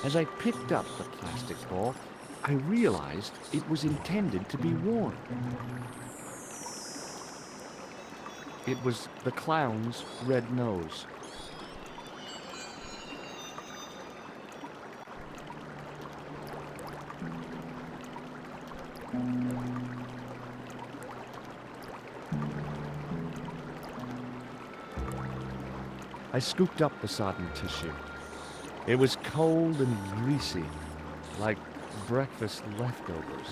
As I picked up the plastic ball, I realized it was intended to be worn. It was the clown's red nose. I scooped up the sodden tissue. It was cold and greasy, like breakfast leftovers.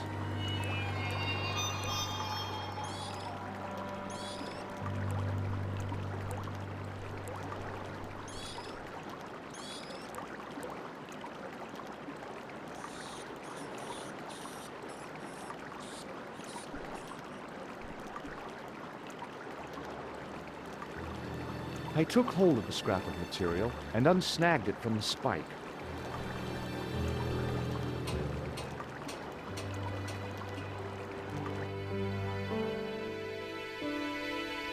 I took hold of the scrap of material and unsnagged it from the spike.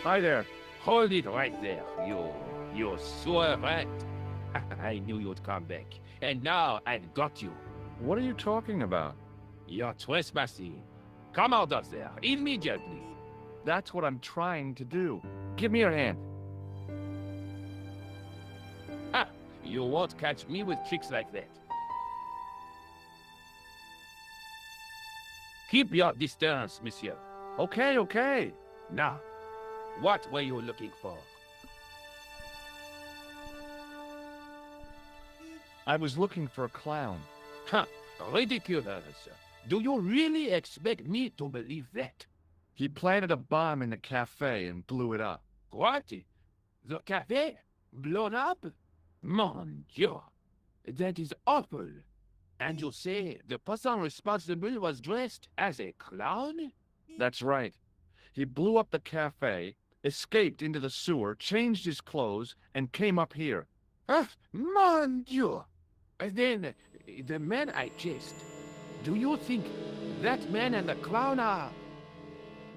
Hi there. Hold it right there, you sewer rat. I knew you'd come back. And now I've got you. What are you talking about? You're trespassing. Come out of there, immediately. That's what I'm trying to do. Give me your hand. Ha! You won't catch me with tricks like that. Keep your distance, monsieur. Okay, okay. Now, what were you looking for? I was looking for a clown. Huh, ridiculous. Do you really expect me to believe that? He planted a bomb in the cafe and blew it up. What? The cafe? Blown up? Mon Dieu, that is awful. And you say the person responsible was dressed as a clown? That's right. He blew up the cafe, escaped into the sewer, changed his clothes, and came up here. Ah, mon Dieu! Then, the man I chased, do you think that man and the clown are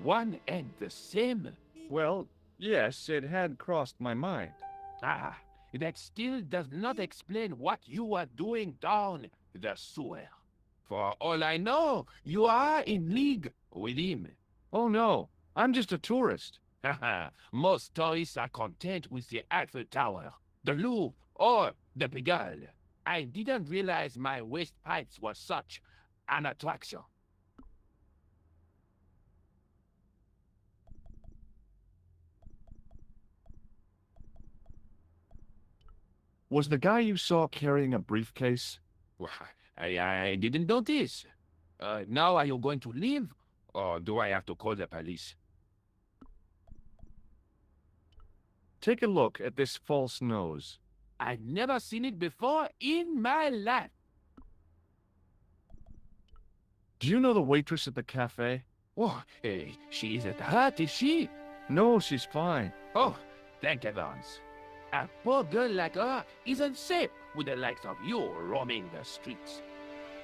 one and the same? Well, yes, it had crossed my mind. Ah, that still does not explain what you are doing down the sewer. For all I know, you are in league with him. Oh no, I'm just a tourist. Haha, most tourists are content with the Eiffel Tower, the Louvre, or the Pigalle. I didn't realize my waste pipes were such an attraction. Was the guy you saw carrying a briefcase? Why, I didn't notice. Now are you going to leave? Or do I have to call the police? Take a look at this false nose. I've never seen it before in my life. Do you know the waitress at the cafe? Oh, she isn't hurt, is she? No, she's fine. Oh, thank heavens. A poor girl like her isn't safe with the likes of you roaming the streets.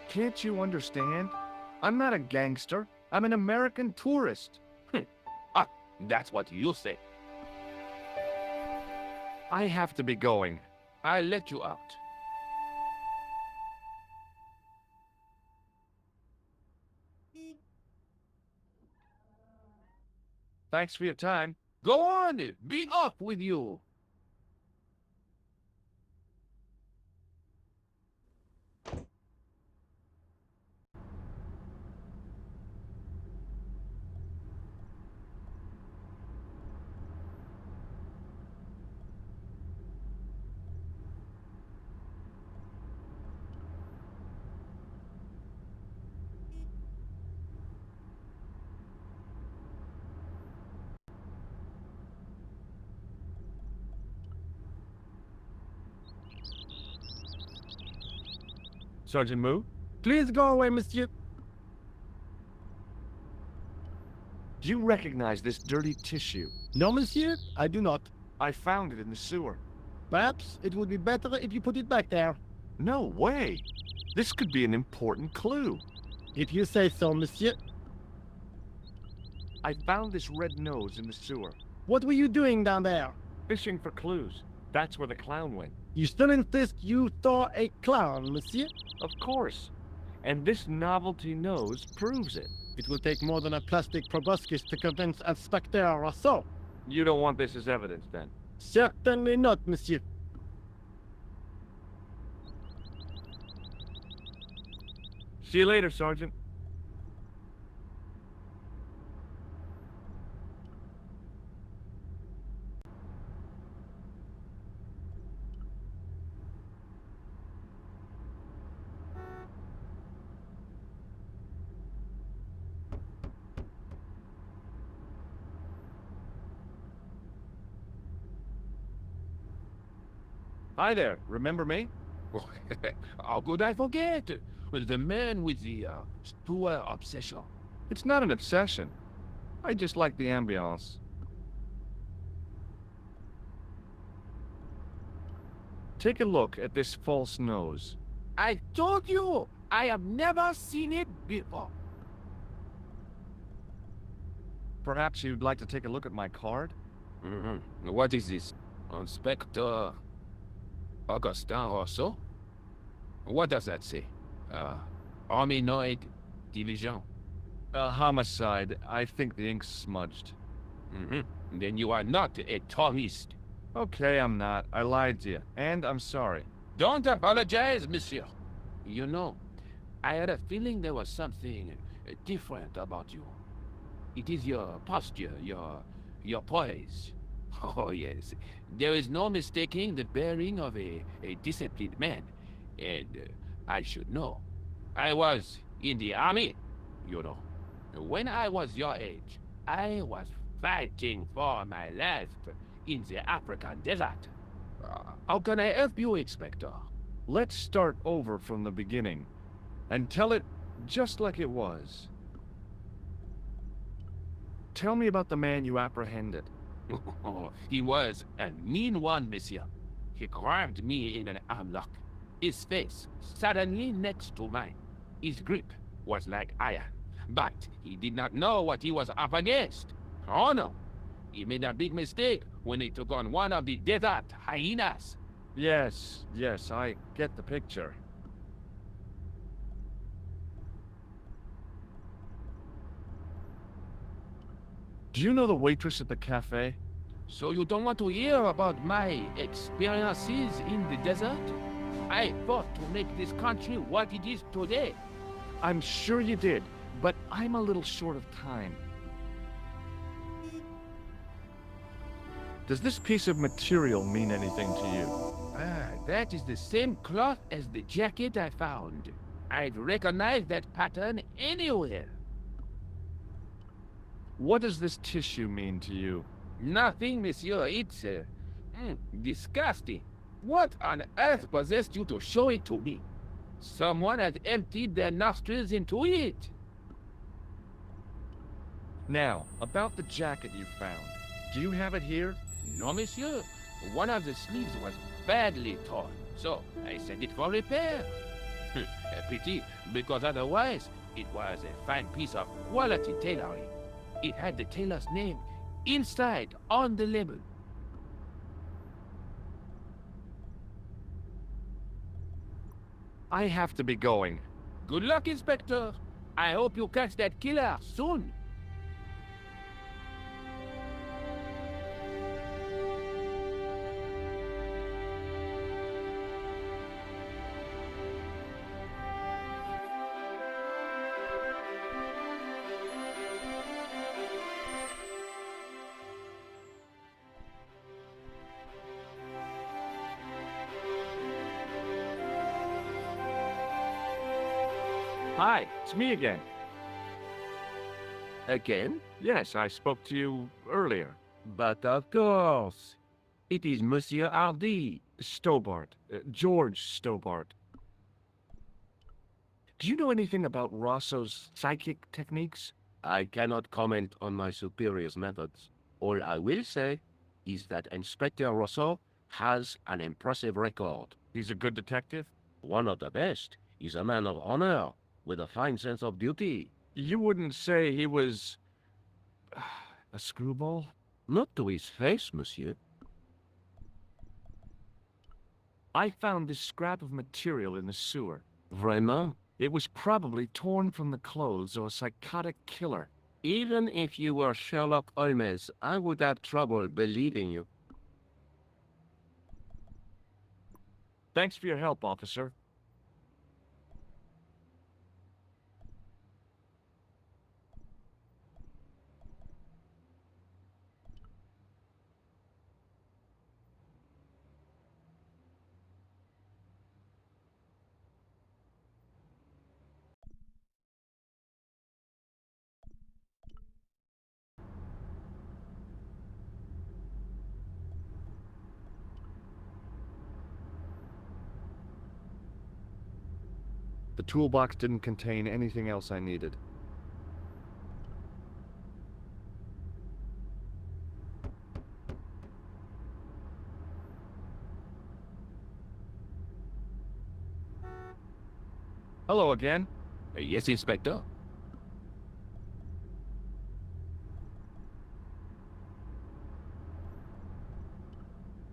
Can't you understand? I'm not a gangster. I'm an American tourist. Ah, that's what you say. I have to be going. I'll let you out. Thanks for your time. Go on, be off with you. Sergeant Moo? Please go away, monsieur. Do you recognize this dirty tissue? No, monsieur, I do not. I found it in the sewer. Perhaps it would be better if you put it back there. No way. This could be an important clue. If you say so, monsieur. I found this red nose in the sewer. What were you doing down there? Fishing for clues. That's where the clown went. You still insist you saw a clown, monsieur? Of course. And this novelty nose proves it. It will take more than a plastic proboscis to convince Inspector Rousseau. You don't want this as evidence, then? Certainly not, monsieur. See you later, Sergeant. Hi there. Remember me? How could I forget? The man with the poor obsession. It's not an obsession. I just like the ambiance. Take a look at this false nose. I told you, I have never seen it before. Perhaps you'd like to take a look at my card? What is this? Inspector Augustin Rousseau? What does that say? Hominoid Division. A homicide. I think the ink's smudged. Then you are not a tourist. Okay, I'm not. I lied to you. And I'm sorry. Don't apologize, monsieur. You know, I had a feeling there was something different about you. It is your posture, your poise. Oh, yes. There is no mistaking the bearing of a disciplined man. And I should know. I was in the army, you know. When I was your age, I was fighting for my life in the African desert. How can I help you, Inspector? Let's start over from the beginning. And tell it just like it was. Tell me about the man you apprehended. He was a mean one, monsieur. He grabbed me in an armlock. His face suddenly next to mine. His grip was like iron. But he did not know what he was up against. Oh no. He made a big mistake when he took on one of the desert hyenas. Yes, I get the picture. Do you know the waitress at the cafe? So you don't want to hear about my experiences in the desert? I fought to make this country what it is today. I'm sure you did, but I'm a little short of time. Does this piece of material mean anything to you? That is the same cloth as the jacket I found. I'd recognize that pattern anywhere. What does this tissue mean to you? Nothing, monsieur. It's disgusting. What on earth possessed you to show it to me? Someone has emptied their nostrils into it. Now, about the jacket you found. Do you have it here? No, monsieur. One of the sleeves was badly torn, so I sent it for repair. A pity, because otherwise it was a fine piece of quality tailoring. It had the tailor's name inside on the label. I have to be going. Good luck, Inspector. I hope you catch that killer soon. Hi, it's me again. Again? Yes, I spoke to you earlier. But of course. It is Monsieur Hardy. Stobart. George Stobart. Do you know anything about Rosso's psychic techniques? I cannot comment on my superior's methods. All I will say is that Inspector Rousseau has an impressive record. He's a good detective? One of the best. He's a man of honor, with a fine sense of duty. You wouldn't say he was... a screwball? Not to his face, monsieur. I found this scrap of material in the sewer. Vraiment? It was probably torn from the clothes of a psychotic killer. Even if you were Sherlock Holmes, I would have trouble believing you. Thanks for your help, officer. The toolbox didn't contain anything else I needed. Hello again. Yes, Inspector.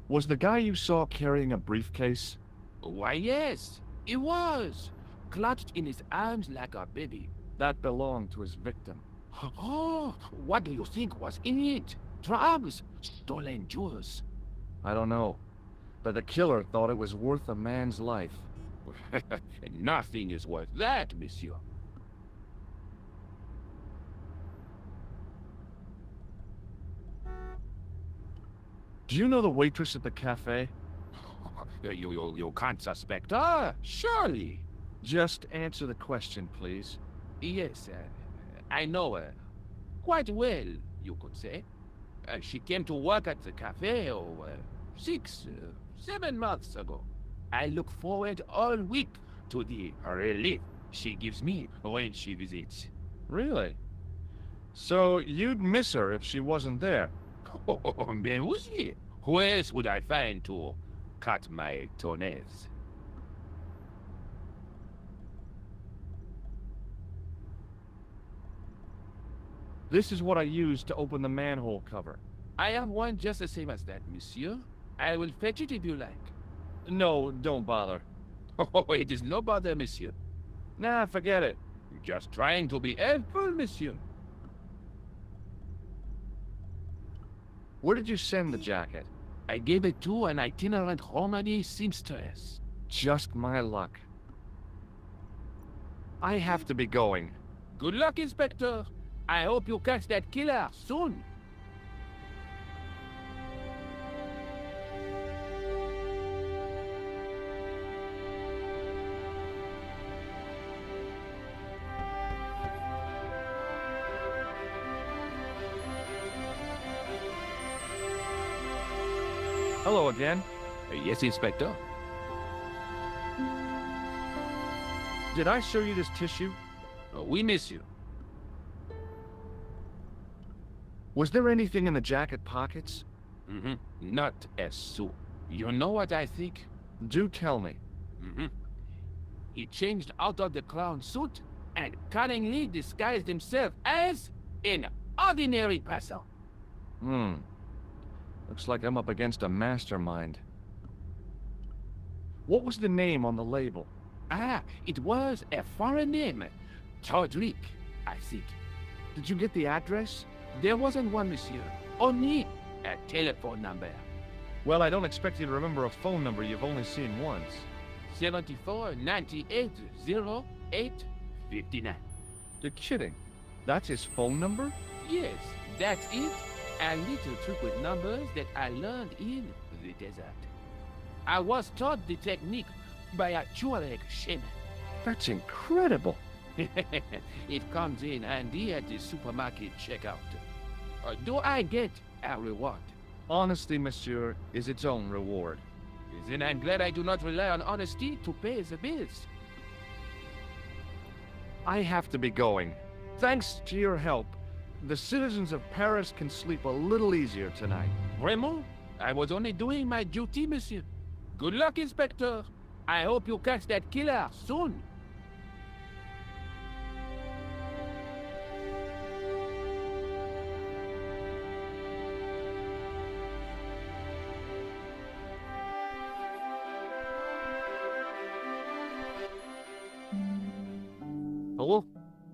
Was the guy you saw carrying a briefcase? Why, yes, it was. Clutched in his arms like a baby. That belonged to his victim. Oh, what do you think was in it? Drugs? Stolen jewels? I don't know. But the killer thought it was worth a man's life. Nothing is worth that, monsieur. Do you know the waitress at the cafe? You can't suspect her, surely. Just answer the question, please. Yes, I know her. Quite well, you could say. She came to work at the cafe, 7 months ago. I look forward all week to the relief she gives me when she visits. Really? So you'd miss her if she wasn't there? Oh, ben oui. Who else would I find to cut my toenails? This is what I used to open the manhole cover. I have one just the same as that, monsieur. I will fetch it if you like. No, don't bother. Oh, it is no bother, monsieur. Nah, forget it. Just trying to be helpful, monsieur. Where did you send the jacket? I gave it to an itinerant Romany seamstress. Just my luck. I have to be going. Good luck, Inspector. I hope you catch that killer soon. Hello again. Yes, Inspector. Did I show you this tissue? We miss you. Was there anything in the jacket pockets? Not a sou. You know what I think? Do tell me. He changed out of the clown suit and cunningly disguised himself as an ordinary person. Looks like I'm up against a mastermind. What was the name on the label? Ah, it was a foreign name. Todrick, I think. Did you get the address? There wasn't one, monsieur. Only a telephone number. Well, I don't expect you to remember a phone number you've only seen once. 74 98 08 59. You're kidding. That's his phone number? Yes, that's it. A little trick with numbers that I learned in the desert. I was taught the technique by a Tuareg shaman. That's incredible. It comes in handy at the supermarket checkout. Do I get a reward? Honesty, monsieur, is its own reward. Then I'm glad I do not rely on honesty to pay the bills. I have to be going. Thanks to your help, the citizens of Paris can sleep a little easier tonight. Vraiment? I was only doing my duty, monsieur. Good luck, Inspector. I hope you catch that killer soon.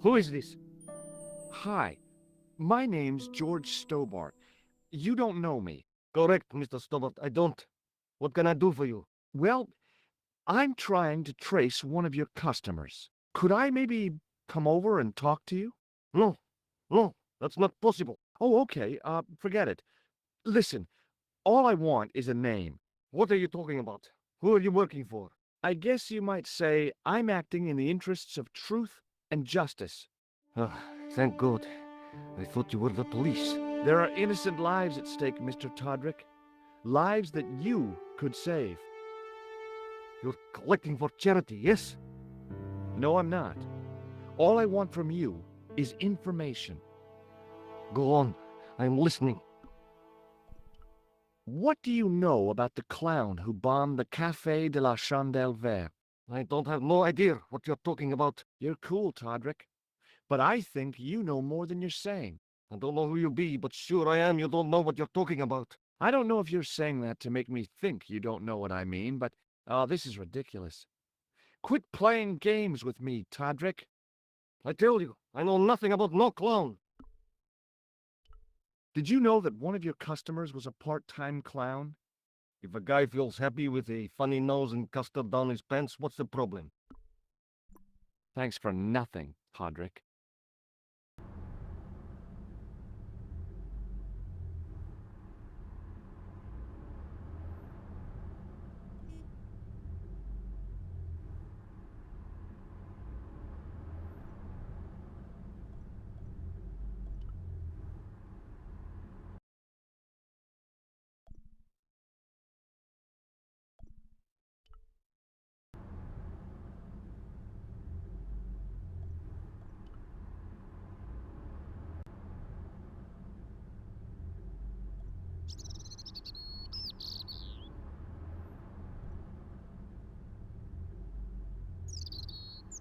Who is this? Hi, my name's George Stobart. You don't know me. Correct, Mr. Stobart. I don't. What can I do for you? Well, I'm trying to trace one of your customers. Could I maybe come over and talk to you? No, no, that's not possible. Oh, okay. Forget it. Listen, all I want is a name. What are you talking about? Who are you working for? I guess you might say I'm acting in the interests of truth and justice. Ah, thank God. I thought you were the police. There are innocent lives at stake, Mr. Todrick. Lives that you could save. You're collecting for charity, yes? No, I'm not. All I want from you is information. Go on. I'm listening. What do you know about the clown who bombed the Café de la Chandelle Verte? I don't have no idea what you're talking about. You're cool, Todrick. But I think you know more than you're saying. I don't know who you be, but sure I am you don't know what you're talking about. I don't know if you're saying that to make me think you don't know what I mean, but this is ridiculous. Quit playing games with me, Todrick. I tell you, I know nothing about no clown. Did you know that one of your customers was a part-time clown? If a guy feels happy with a funny nose and custard down his pants, what's the problem? Thanks for nothing, Todrick.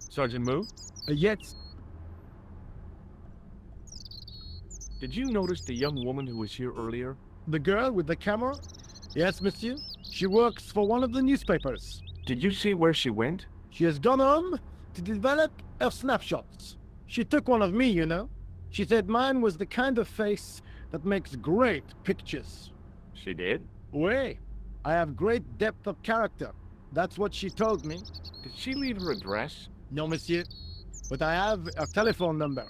Sergeant Moo, Yes. did you notice the young woman who was here earlier? The girl with the camera? Yes, monsieur. She works for one of the newspapers. Did you see where she went? She has gone home to develop her snapshots. She took one of me, you know. She said mine was the kind of face that makes great pictures. She did? Oui, I have great depth of character. That's what she told me. Did she leave her address? No, monsieur. But I have a telephone number.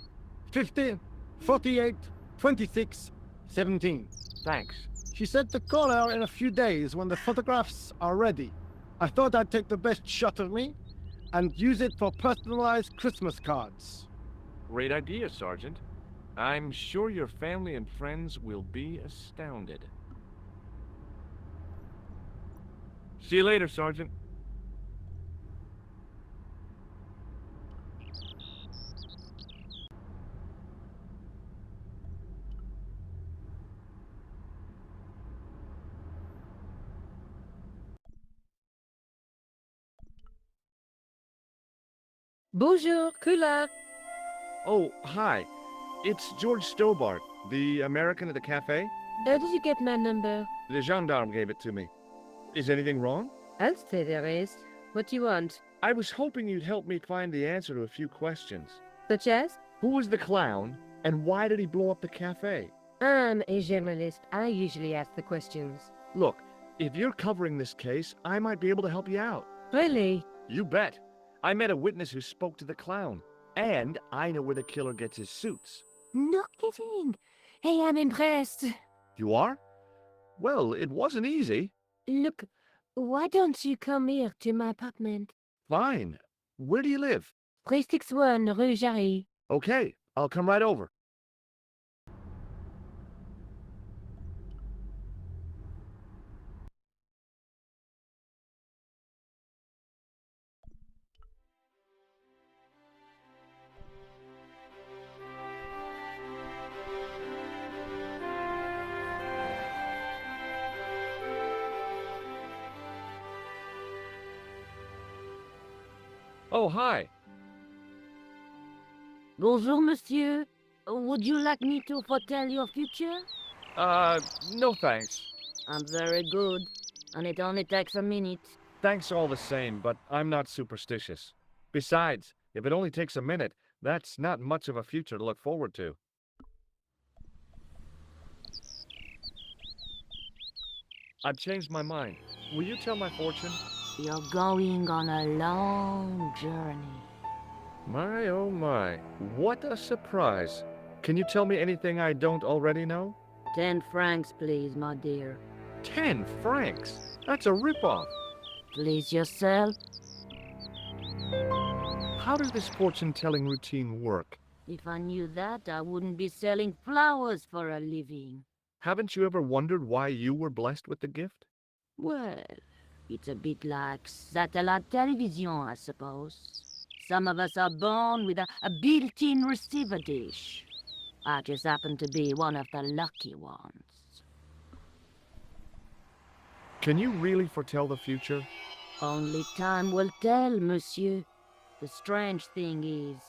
50 48 26 17. Thanks. She said to call her in a few days when the photographs are ready. I thought I'd take the best shot of me and use it for personalized Christmas cards. Great idea, Sergeant. I'm sure your family and friends will be astounded. See you later, Sergeant. Bonjour, Kula. Oh, hi. It's George Stobart, the American at the cafe. How did you get my number? The gendarme gave it to me. Is anything wrong? I'll say there is. What do you want? I was hoping you'd help me find the answer to a few questions. Such as? Who was the clown, and why did he blow up the cafe? I'm a journalist. I usually ask the questions. Look, if you're covering this case, I might be able to help you out. Really? You bet. I met a witness who spoke to the clown, and I know where the killer gets his suits. No kidding. Hey, I'm impressed. You are? Well, it wasn't easy. Look, why don't you come here to my apartment? Fine. Where do you live? 361 Rue Jarry. Okay, I'll come right over. Oh, hi. Bonjour, monsieur. Would you like me to foretell your future? No thanks. I'm very good, and it only takes a minute. Thanks all the same, but I'm not superstitious. Besides, if it only takes a minute, That's not much of a future to look forward to. I've changed my mind. Will you tell my fortune? You're going on a long journey. My, oh my. What a surprise. Can you tell me anything I don't already know? 10 francs, please, my dear. 10 francs? That's a ripoff. Please yourself. How does this fortune-telling routine work? If I knew that, I wouldn't be selling flowers for a living. Haven't you ever wondered why you were blessed with the gift? Well, it's a bit like satellite television, I suppose. Some of us are born with a built-in receiver dish. I just happen to be one of the lucky ones. Can you really foretell the future? Only time will tell, monsieur. The strange thing is,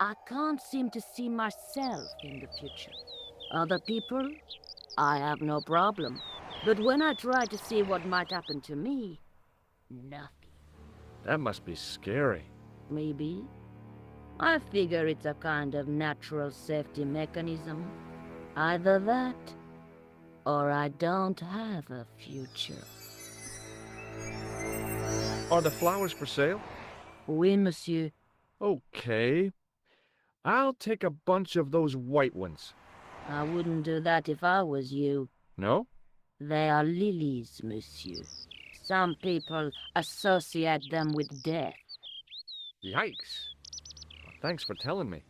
I can't seem to see myself in the future. Other people, I have no problem. But when I try to see what might happen to me, nothing. That must be scary. Maybe. I figure it's a kind of natural safety mechanism. Either that, or I don't have a future. Are the flowers for sale? Oui, monsieur. Okay. I'll take a bunch of those white ones. I wouldn't do that if I was you. No? They are lilies, monsieur. Some people associate them with death. Yikes. Thanks for telling me.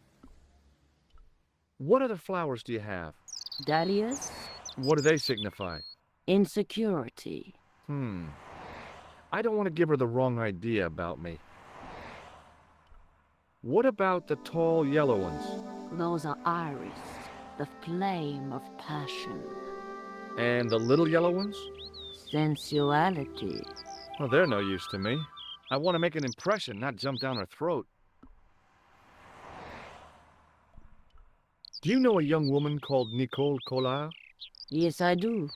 What other flowers do you have? Dahlias? What do they signify? Insecurity. I don't want to give her the wrong idea about me. What about the tall yellow ones? Those are iris, the flame of passion. And the little yellow ones? Sensuality. Well, they're no use to me. I want to make an impression, not jump down her throat. Do you know a young woman called Nicole Collard? Yes, I do.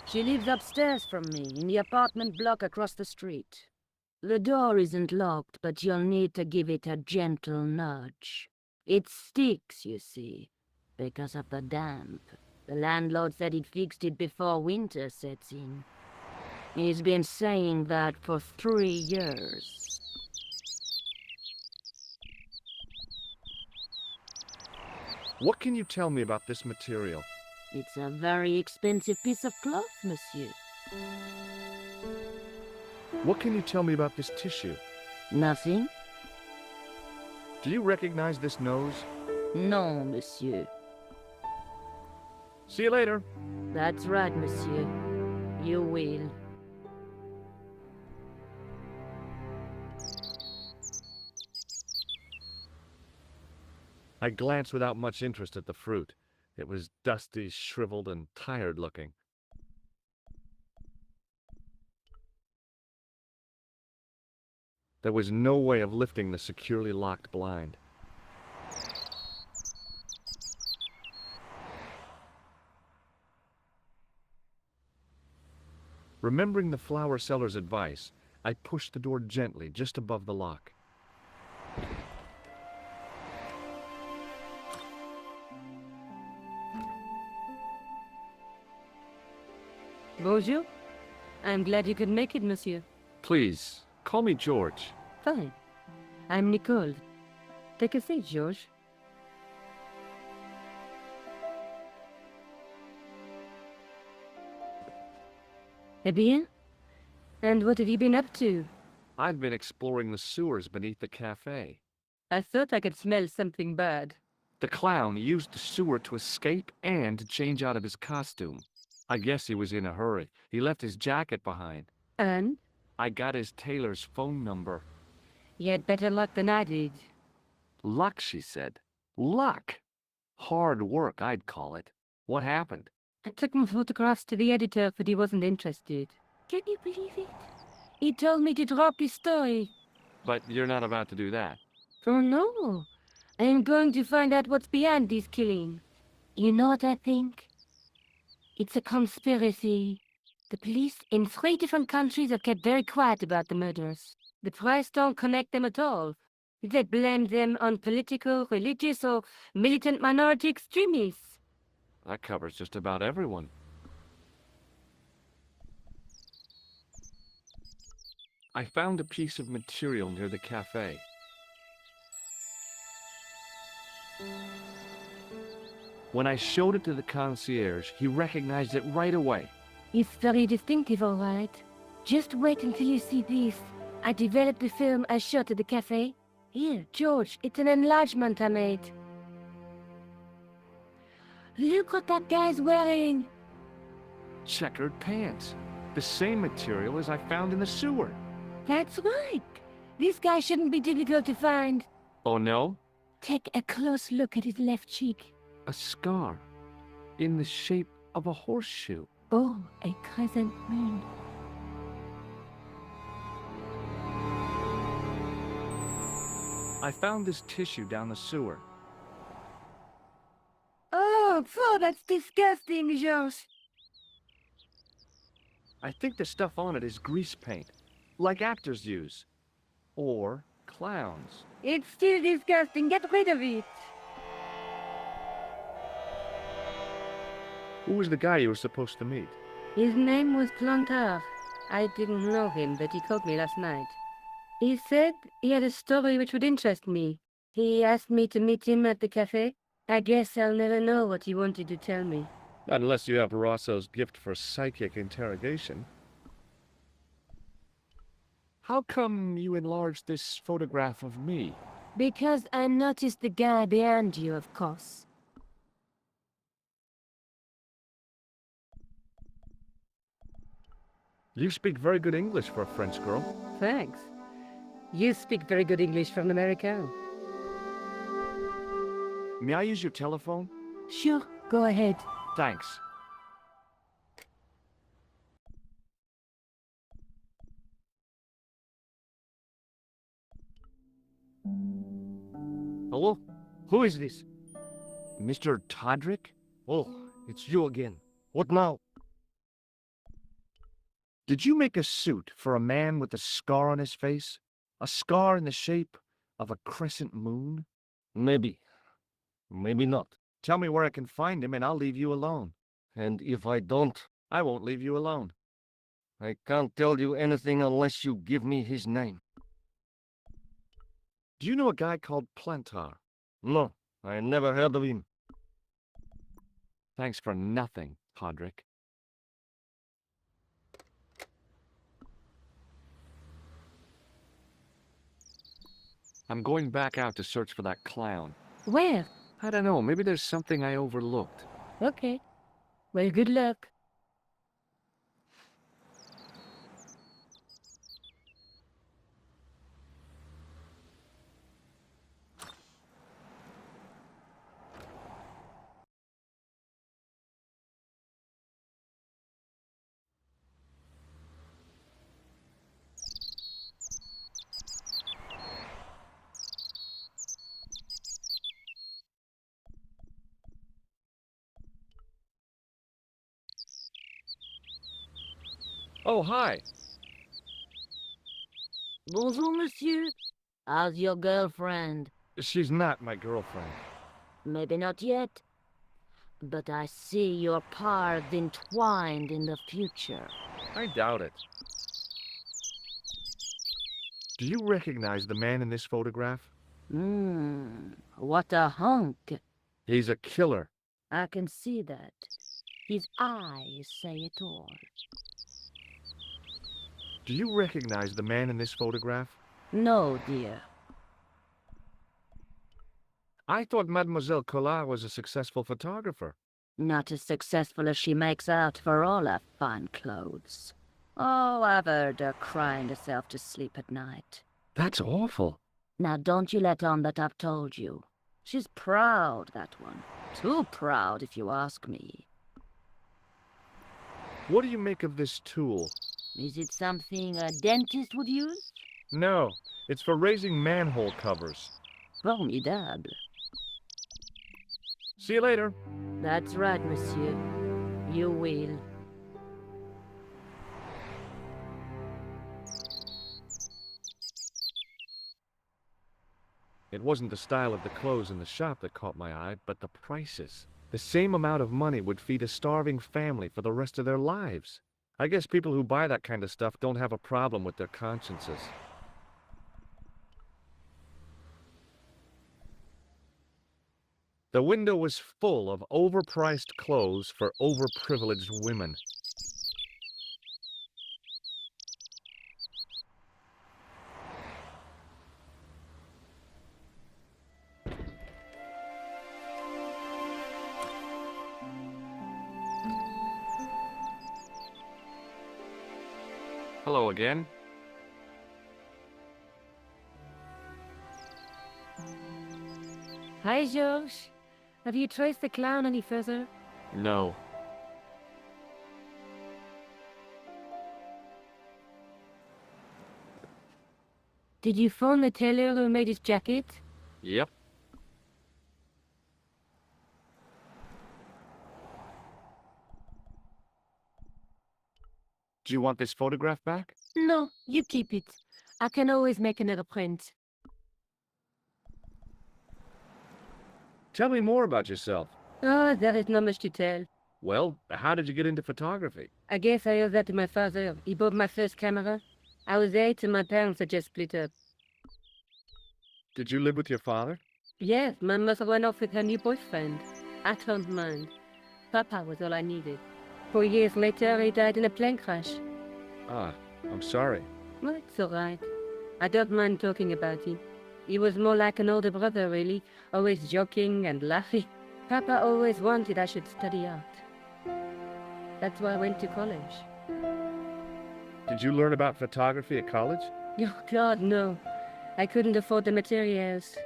She lives upstairs from me, in the apartment block across the street. The door isn't locked, but you'll need to give it a gentle nudge. It sticks, you see, because of the damp. The landlord said he'd fixed it before winter sets in. He's been saying that for 3 years. What can you tell me about this material? It's a very expensive piece of cloth, monsieur. What can you tell me about this tissue? Nothing? Do you recognize this nose? No, monsieur. See you later. That's right, monsieur. You will. I glanced without much interest at the fruit. It was dusty, shriveled, and tired-looking. There was no way of lifting the securely locked blind. Remembering the flower seller's advice, I pushed the door gently just above the lock. Bonjour. I'm glad you could make it, monsieur. Please, call me George. Fine. I'm Nicole. Take a seat, George. Eh bien? And what have you been up to? I've been exploring the sewers beneath the cafe. I thought I could smell something bad. The clown used the sewer to escape and to change out of his costume. I guess he was in a hurry. He left his jacket behind. And? I got his tailor's phone number. You had better luck than I did. Luck, she said. Luck? Hard work, I'd call it. What happened? I took my photographs to the editor, but he wasn't interested. Can you believe it? He told me to drop his story. But you're not about to do that. Oh no. I am going to find out what's behind this killing. You know what I think? It's a conspiracy. The police in 3 different countries have kept very quiet about the murders. The press don't connect them at all. They blame them on political, religious, or militant minority extremists. That covers just about everyone. I found a piece of material near the cafe. When I showed it to the concierge, he recognized it right away. It's very distinctive, all right. Just wait until you see this. I developed the film I shot at the cafe. Here, George, it's an enlargement I made. Look what that guy's wearing! Checkered pants. The same material as I found in the sewer. That's right. This guy shouldn't be difficult to find. Oh no? Take a close look at his left cheek. A scar. In the shape of a horseshoe. Oh, a crescent moon. I found this tissue down the sewer. Oh, that's disgusting, George. I think the stuff on it is grease paint, like actors use. Or clowns. It's still disgusting. Get rid of it. Who was the guy you were supposed to meet? His name was Plantard. I didn't know him, but he called me last night. He said he had a story which would interest me. He asked me to meet him at the cafe. I guess I'll never know what he wanted to tell me. Not unless you have Rosso's gift for psychic interrogation. How come you enlarged this photograph of me? Because I noticed the guy behind you, of course. You speak very good English for a French girl. Thanks. You speak very good English for an American. May I use your telephone? Sure, go ahead. Thanks. Hello? Who is this? Mr. Todrick? Oh, it's you again. What now? Did you make a suit for a man with a scar on his face? A scar in the shape of a crescent moon? Maybe. Maybe not. Tell me where I can find him and I'll leave you alone. And if I don't, I won't leave you alone. I can't tell you anything unless you give me his name. Do you know a guy called Plantar? No, I never heard of him. Thanks for nothing, Todrick. I'm going back out to search for that clown. Where? I don't know, maybe there's something I overlooked. Okay. Well, good luck. Oh, hi. Bonjour, monsieur. How's your girlfriend? She's not my girlfriend. Maybe not yet. But I see your paths entwined in the future. I doubt it. Do you recognize the man in this photograph? What a hunk. He's a killer. I can see that. His eyes say it all. Do you recognize the man in this photograph? No, dear. I thought Mademoiselle Collard was a successful photographer. Not as successful as she makes out for all her fine clothes. Oh, I've heard her crying herself to sleep at night. That's awful. Now don't you let on that I've told you. She's proud, that one. Too proud, if you ask me. What do you make of this tool? Is it something a dentist would use? No, it's for raising manhole covers. Formidable. See you later. That's right, monsieur. You will. It wasn't the style of the clothes in the shop that caught my eye, but the prices. The same amount of money would feed a starving family for the rest of their lives. I guess people who buy that kind of stuff don't have a problem with their consciences. The window was full of overpriced clothes for overprivileged women. Hello again. Hi, George. Have you traced the clown any further? No. Did you phone the tailor who made his jacket? Yep. Do you want this photograph back? No, you keep it. I can always make another print. Tell me more about yourself. Oh, there is not much to tell. Well, how did you get into photography? I guess I owe that to my father. He bought my first camera. I was 8 and my parents had just split up. Did you live with your father? Yes, my mother went off with her new boyfriend. I don't mind. Papa was all I needed. 4 years later, he died in a plane crash. Ah, I'm sorry. Well, it's all right. I don't mind talking about him. He was more like an older brother, really, always joking and laughing. Papa always wanted I should study art. That's why I went to college. Did you learn about photography at college? Oh, God, no. I couldn't afford the materials.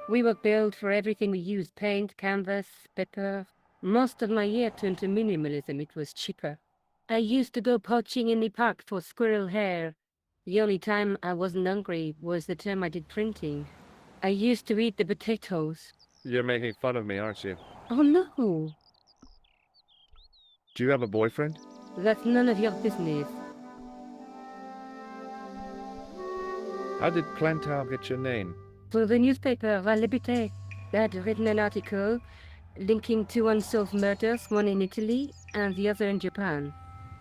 We were billed for everything we used, paint, canvas, paper. Most of my year turned to minimalism. It was cheaper. I used to go poaching in the park for squirrel hair. The only time I wasn't hungry was the time I did printing. I used to eat the potatoes. You're making fun of me, aren't you? Oh, no. Do you have a boyfriend? That's none of your business. How did Plantar get your name? For the newspaper, La Liberté, they had written an article linking two unsolved murders, one in Italy and the other in Japan.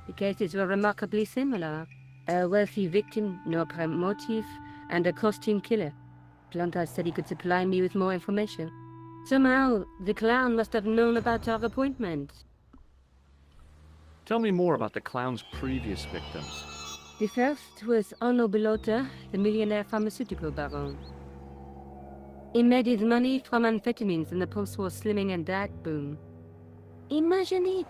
The cases were remarkably similar. A wealthy victim, no apparent motive, and a costume killer. Plantar said he could supply me with more information. Somehow, the clown must have known about our appointment. Tell me more about the clown's previous victims. The first was Arno Bellotta, the millionaire pharmaceutical baron. He made his money from amphetamines in the post-war slimming and diet boom. Imagine it!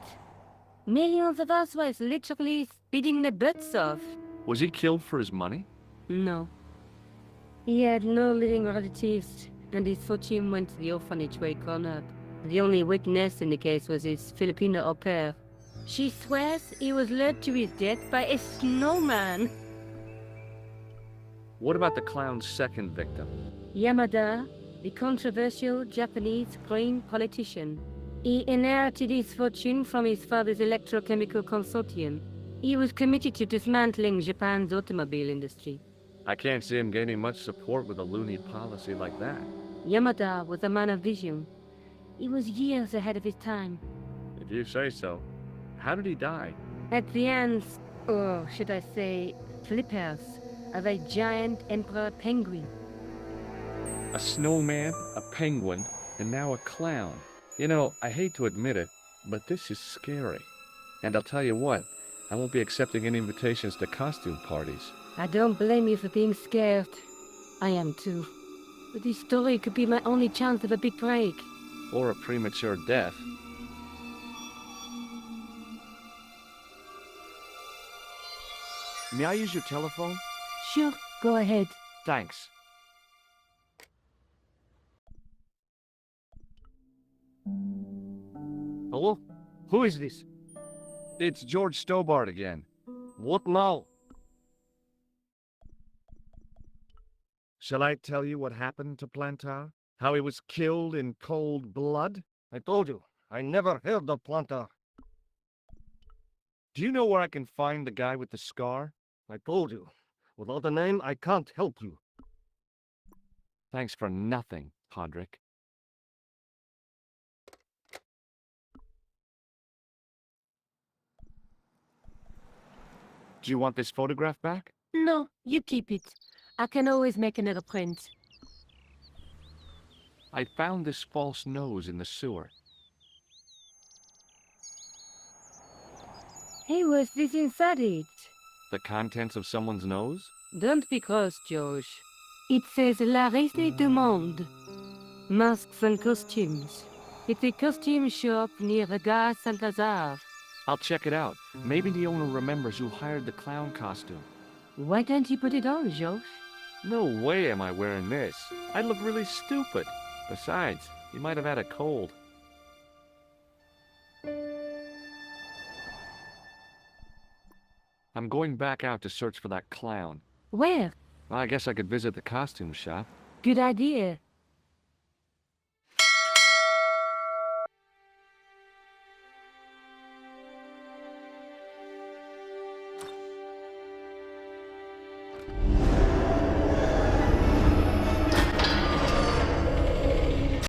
Millions of housewives literally speeding their butts off. Was he killed for his money? No. He had no living relatives, and his fortune went to the orphanage where he'd grown up. The only witness in the case was his Filipino au pair. She swears he was led to his death by a snowman. What about the clown's second victim? Yamada, the controversial Japanese green politician. He inherited his fortune from his father's electrochemical consortium. He was committed to dismantling Japan's automobile industry. I can't see him gaining much support with a loony policy like that. Yamada was a man of vision. He was years ahead of his time. If you say so. How did he die? At the hands, or should I say, flippers, of a giant emperor penguin. A snowman, a penguin, and now a clown. You know, I hate to admit it, but this is scary. And I'll tell you what, I won't be accepting any invitations to costume parties. I don't blame you for being scared. I am too. But this story could be my only chance of a big break. Or a premature death. May I use your telephone? Sure, go ahead. Thanks. Hello? Who is this? It's George Stobart again. What now? Shall I tell you what happened to Plantar? How he was killed in cold blood? I told you, I never heard of Plantar. Do you know where I can find the guy with the scar? I told you, without a name, I can't help you. Thanks for nothing, Podrick. Do you want this photograph back? No, you keep it. I can always make another print. I found this false nose in the sewer. Hey, what's this inside it? The contents of someone's nose? Don't be cross, Josh. It says La Risée du Monde. Masks and costumes. It's a costume shop near the Gare Saint-Lazare. I'll check it out. Maybe the owner remembers who hired the clown costume. Why don't you put it on, Josh? No way am I wearing this. I'd look really stupid. Besides, he might have had a cold. I'm going back out to search for that clown. Where? Well, I guess I could visit the costume shop. Good idea.